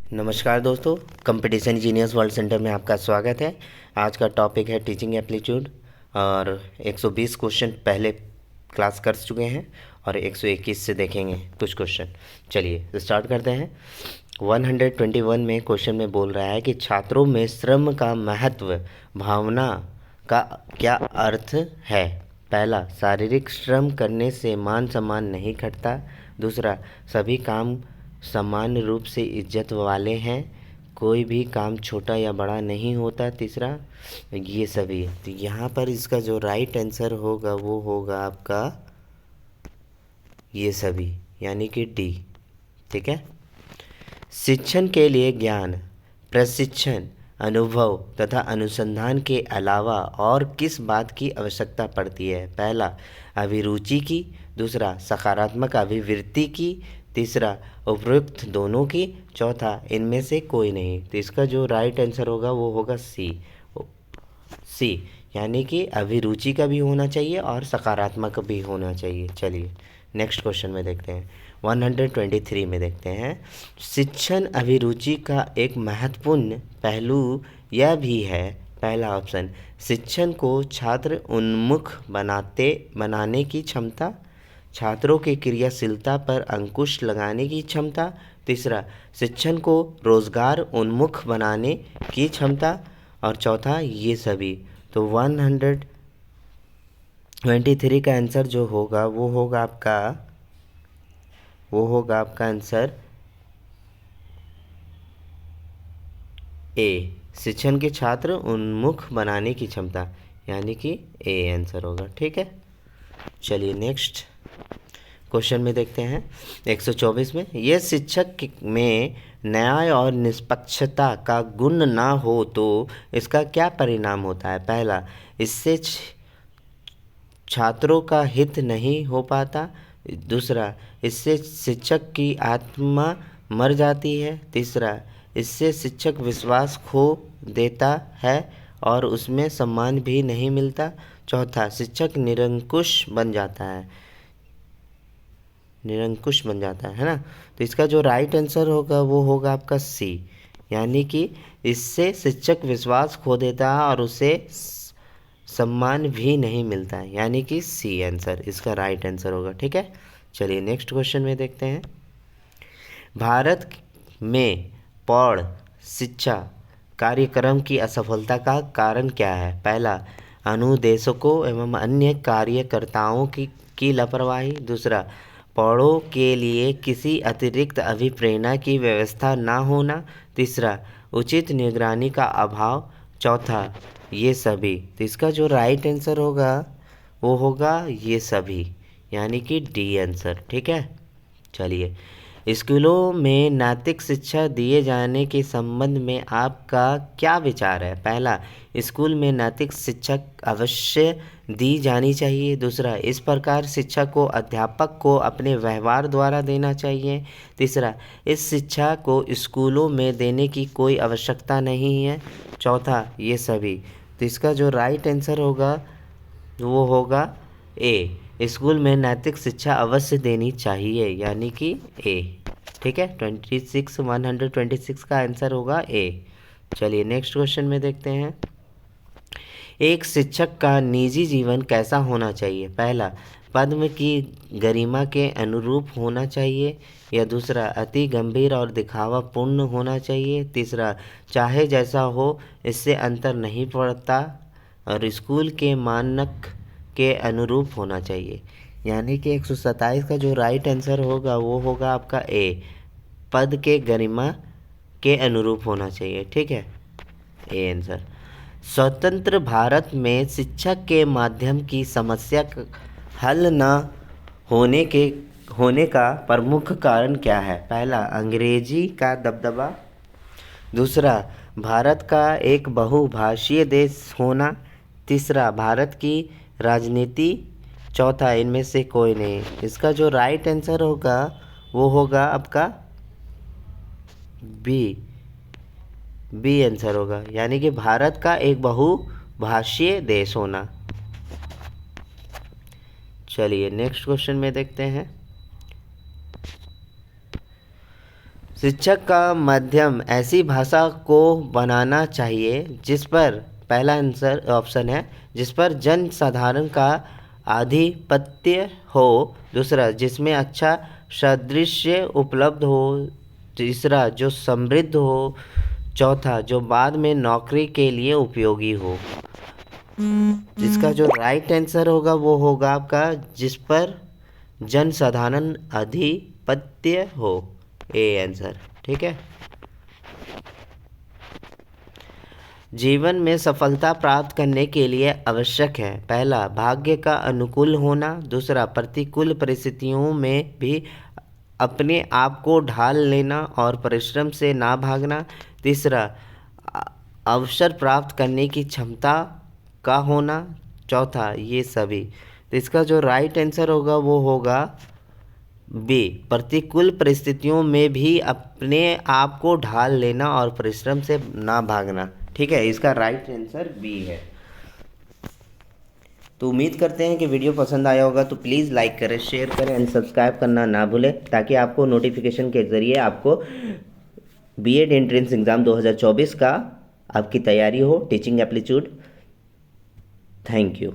नमस्कार दोस्तों, competition engineers world centre में आपका स्वागत है। आज का टॉपिक है टीचिंग एप्टीट्यूड और 120 क्वेश्चन पहले क्लास कर चुके हैं और 121 से देखेंगे कुछ क्वेश्चन। चलिए स्टार्ट करते हैं। 121 में क्वेश्चन में बोल रहा है कि छात्रों में श्रम का महत्व भावना का क्या अर्थ है। पहला, शारीरिक श्रम करने से मान सम्मान नहीं घटता। दूसरा, सभी काम समान रूप से इज्जत वाले हैं, कोई भी काम छोटा या बड़ा नहीं होता। तीसरा, ये सभी। तो यहाँ पर इसका जो राइट आंसर होगा वो होगा आपका ये सभी, यानी कि डी। ठीक है। शिक्षण के लिए ज्ञान, प्रशिक्षण, अनुभव तथा अनुसंधान के अलावा और किस बात की आवश्यकता पड़ती है। पहला, अभिरुचि की। दूसरा, सकारात्मक अभिवृत्ति की। तीसरा, उपयुक्त दोनों की। चौथा, इनमें से कोई नहीं। तो इसका जो राइट आंसर होगा वो होगा सी। सी यानी कि अभिरुचि का भी होना चाहिए और सकारात्मक भी होना चाहिए। चलिए नेक्स्ट क्वेश्चन में देखते हैं। 123 में देखते हैं, शिक्षण अभिरुचि का एक महत्वपूर्ण पहलू यह भी है। पहला ऑप्शन, शिक्षण को छात्र उन्मुख बनाने की क्षमता। छात्रों की क्रियाशीलता पर अंकुश लगाने की क्षमता। तीसरा, शिक्षण को रोजगार उन्मुख बनाने की क्षमता। और चौथा, ये सभी। तो 123 का आंसर जो होगा वो होगा आपका आंसर ए, शिक्षण के छात्र उन्मुख बनाने की क्षमता, यानी कि ए आंसर होगा। ठीक है। चलिए नेक्स्ट क्वेश्चन में देखते हैं। 124 में, यह शिक्षक में न्याय और निष्पक्षता का गुण ना हो तो इसका क्या परिणाम होता है। पहला, इससे छात्रों का हित नहीं हो पाता। दूसरा, इससे शिक्षक की आत्मा मर जाती है। तीसरा, इससे शिक्षक विश्वास खो देता है और उसमें सम्मान भी नहीं मिलता। चौथा, शिक्षक निरंकुश बन जाता है ना। तो इसका जो राइट आंसर होगा वो होगा आपका सी, यानी कि इससे शिक्षक विश्वास खो देता है और उसे सम्मान भी नहीं मिलता है, यानी कि सी आंसर इसका राइट आंसर होगा। ठीक है। चलिए नेक्स्ट क्वेश्चन में देखते हैं। भारत में प्रौढ़ शिक्षा कार्यक्रम की असफलता का कारण क्या है। पहला, अनुदेशकों एवं अन्य कार्यकर्ताओं की लापरवाही। दूसरा, प्रौढ़ों के लिए किसी अतिरिक्त अभिप्रेरणा की व्यवस्था ना होना। तीसरा, उचित निगरानी का अभाव। चौथा, ये सभी। तो इसका जो राइट आंसर होगा वो होगा ये सभी, यानी कि डी आंसर। ठीक है। चलिए, स्कूलों में नैतिक शिक्षा दिए जाने के संबंध में आपका क्या विचार है। पहला, स्कूल में नैतिक शिक्षा अवश्य दी जानी चाहिए। दूसरा, इस प्रकार शिक्षा को अध्यापक को अपने व्यवहार द्वारा देना चाहिए। तीसरा, इस शिक्षा को स्कूलों में देने की कोई आवश्यकता नहीं है। चौथा, ये सभी। तो इसका जो राइट आंसर होगा वो होगा ए, स्कूल में नैतिक शिक्षा अवश्य देनी चाहिए, यानी कि ए। ठीक है। 126 का आंसर होगा ए। चलिए नेक्स्ट क्वेश्चन में देखते हैं। एक शिक्षक का निजी जीवन कैसा होना चाहिए। पहला, पद्म की गरिमा के अनुरूप होना चाहिए। या दूसरा, अति गंभीर और दिखावा पूर्ण होना चाहिए। तीसरा, चाहे जैसा हो इससे अंतर नहीं पड़ता और स्कूल के मानक के अनुरूप होना चाहिए, यानी कि 127 का जो राइट आंसर होगा वो होगा आपका ए, पद के गरिमा के अनुरूप होना चाहिए। ठीक है, ए आंसर। स्वतंत्र भारत में शिक्षा के माध्यम की समस्या हल न होने का प्रमुख कारण क्या है। पहला, अंग्रेजी का दबदबा। दूसरा, भारत का एक बहुभाषीय देश होना। तीसरा, भारत की राजनीति। चौथा, इनमें से कोई नहीं। इसका जो राइट आंसर होगा वो होगा आपका बी आंसर होगा, यानी कि भारत का एक बहुभाषीय देश होना। चलिए नेक्स्ट क्वेश्चन में देखते हैं। शिक्षक का माध्यम ऐसी भाषा को बनाना चाहिए जिस पर, पहला आंसर ऑप्शन है, जिस पर जन साधारण का आधिपत्य हो। दूसरा, जिसमें अच्छा सादृश्य उपलब्ध हो। तीसरा, जो समृद्ध हो। चौथा, जो बाद में नौकरी के लिए उपयोगी हो। जिसका जो राइट आंसर होगा वो होगा आपका, जिस पर जन साधारण आधिपत्य हो। ए आंसर, ठीक है। जीवन में सफलता प्राप्त करने के लिए आवश्यक है, पहला, भाग्य का अनुकूल होना। दूसरा, प्रतिकूल परिस्थितियों में भी अपने आप को ढाल लेना और परिश्रम से ना भागना। तीसरा, अ- अवसर प्राप्त करने की क्षमता का होना। चौथा, ये सभी। तो इसका जो राइट आंसर होगा वो होगा बी, प्रतिकूल परिस्थितियों में भी अपने आप को ढाल लेना और परिश्रम से ना भागना। ठीक है, इसका राइट आंसर बी है। तो उम्मीद करते हैं कि वीडियो पसंद आया होगा, तो प्लीज़ लाइक करें, शेयर करें एंड सब्सक्राइब करना ना भूलें, ताकि आपको नोटिफिकेशन के ज़रिए आपको बीएड एंट्रेंस एग्ज़ाम 2024 का आपकी तैयारी हो, टीचिंग एप्टीट्यूड। Thank you.